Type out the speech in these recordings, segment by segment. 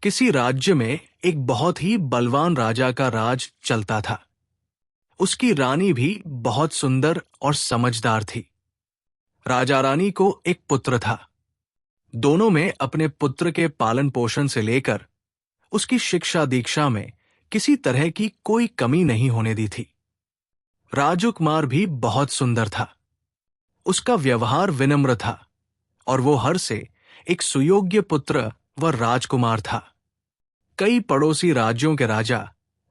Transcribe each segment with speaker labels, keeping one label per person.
Speaker 1: किसी राज्य में एक बहुत ही बलवान राजा का राज चलता था। उसकी रानी भी बहुत सुंदर और समझदार थी। राजा रानी को एक पुत्र था। दोनों में अपने पुत्र के पालन पोषण से लेकर उसकी शिक्षा दीक्षा में किसी तरह की कोई कमी नहीं होने दी थी। राजकुमार भी बहुत सुंदर था। उसका व्यवहार विनम्र था और वो हर से एक सुयोग्य पुत्र व राजकुमार था। कई पड़ोसी राज्यों के राजा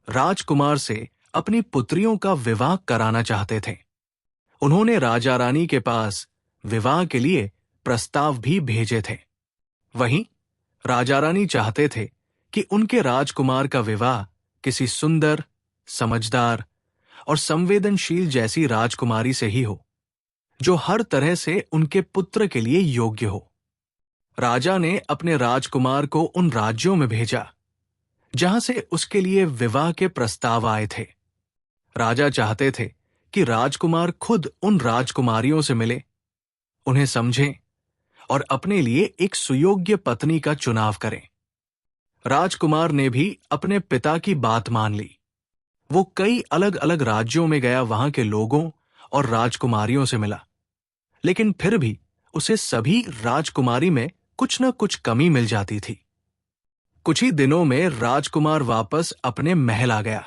Speaker 1: राजकुमार से अपनी पुत्रियों का विवाह कराना चाहते थे। उन्होंने राजा रानी के पास विवाह के लिए प्रस्ताव भी भेजे थे। वहीं राजा रानी चाहते थे कि उनके राजकुमार का विवाह किसी सुंदर, समझदार और संवेदनशील जैसी राजकुमारी से ही हो, जो हर तरह से उनके पुत्र के लिए योग्य हो। राजा ने अपने राजकुमार को उन राज्यों में भेजा जहां से उसके लिए विवाह के प्रस्ताव आए थे। राजा चाहते थे कि राजकुमार खुद उन राजकुमारियों से मिले, उन्हें समझें और अपने लिए एक सुयोग्य पत्नी का चुनाव करें। राजकुमार ने भी अपने पिता की बात मान ली। वो कई अलग अलग राज्यों में गया, वहां के लोगों और राजकुमारियों से मिला, लेकिन फिर भी उसे सभी राजकुमारी में कुछ न कुछ कमी मिल जाती थी। कुछ ही दिनों में राजकुमार वापस अपने महल आ गया।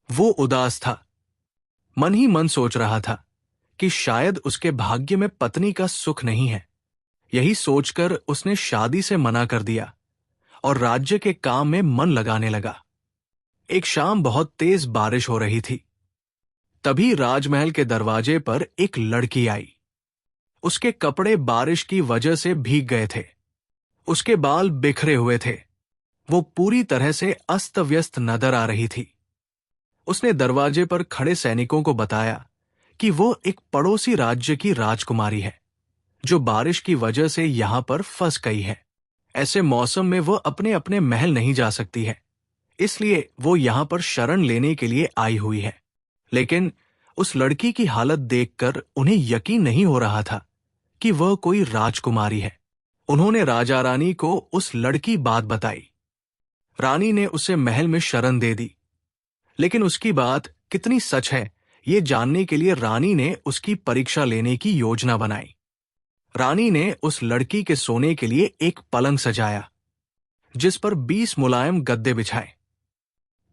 Speaker 1: वो उदास था, मन ही मन सोच रहा था कि शायद उसके भाग्य में पत्नी का सुख नहीं है। यही सोचकर उसने शादी से मना कर दिया और राज्य के काम में मन लगाने लगा। एक शाम बहुत तेज बारिश हो रही थी। तभी राजमहल के दरवाजे पर एक लड़की आई। उसके कपड़े बारिश की वजह से भीग गए थे। उसके बाल बिखरे हुए थे। वो पूरी तरह से अस्त व्यस्त नजर आ रही थी। उसने दरवाजे पर खड़े सैनिकों को बताया कि वो एक पड़ोसी राज्य की राजकुमारी है, जो बारिश की वजह से यहां पर फंस गई है। ऐसे मौसम में वो अपने अपने महल नहीं जा सकती है, इसलिए वो यहां पर शरण लेने के लिए आई हुई है। लेकिन उस लड़की की हालत देखकर उन्हें यकीन नहीं हो रहा था कि वह कोई राजकुमारी है। उन्होंने राजा रानी को उस लड़की बात बताई। रानी ने उसे महल में शरण दे दी, लेकिन उसकी बात कितनी सच है ये जानने के लिए रानी ने उसकी परीक्षा लेने की योजना बनाई। रानी ने उस लड़की के सोने के लिए एक पलंग सजाया, जिस पर 20 मुलायम गद्दे बिछाए।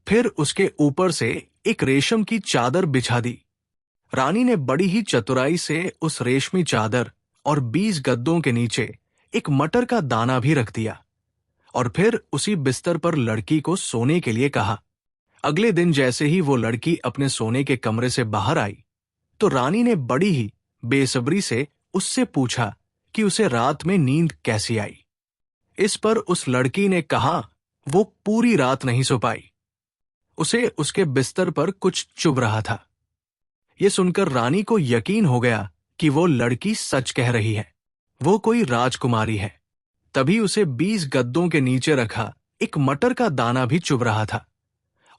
Speaker 1: फिर उसके ऊपर से एक रेशम की चादर बिछा दी। रानी ने बड़ी ही चतुराई से उस रेशमी चादर और 20 गद्दों के नीचे एक मटर का दाना भी रख दिया और फिर उसी बिस्तर पर लड़की को सोने के लिए कहा। अगले दिन जैसे ही वो लड़की अपने सोने के कमरे से बाहर आई, तो रानी ने बड़ी ही बेसब्री से उससे पूछा कि उसे रात में नींद कैसी आई। इस पर उस लड़की ने कहा वो पूरी रात नहीं सो पाई। उसे उसके बिस्तर पर कुछ चुभ रहा था। ये सुनकर रानी को यकीन हो गया कि वो लड़की सच कह रही है, वो कोई राजकुमारी है। तभी उसे 20 गद्दों के नीचे रखा एक मटर का दाना भी चुभ रहा था,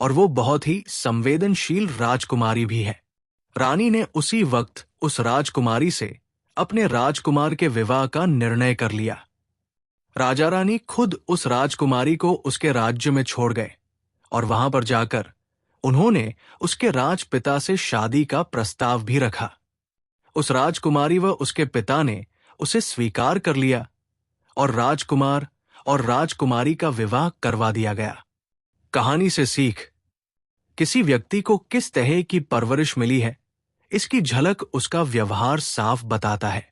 Speaker 1: और वो बहुत ही संवेदनशील राजकुमारी भी है। रानी ने उसी वक्त उस राजकुमारी से अपने राजकुमार के विवाह का निर्णय कर लिया। राजा रानी खुद उस राजकुमारी को उसके राज्य में छोड़ गए और वहां पर जाकर उन्होंने उसके राजपिता से शादी का प्रस्ताव भी रखा। उस राजकुमारी व उसके पिता ने उसे स्वीकार कर लिया और राजकुमार और राजकुमारी का विवाह करवा दिया गया। कहानी से सीख: किसी व्यक्ति को किस तरह की परवरिश मिली है, इसकी झलक उसका व्यवहार साफ बताता है।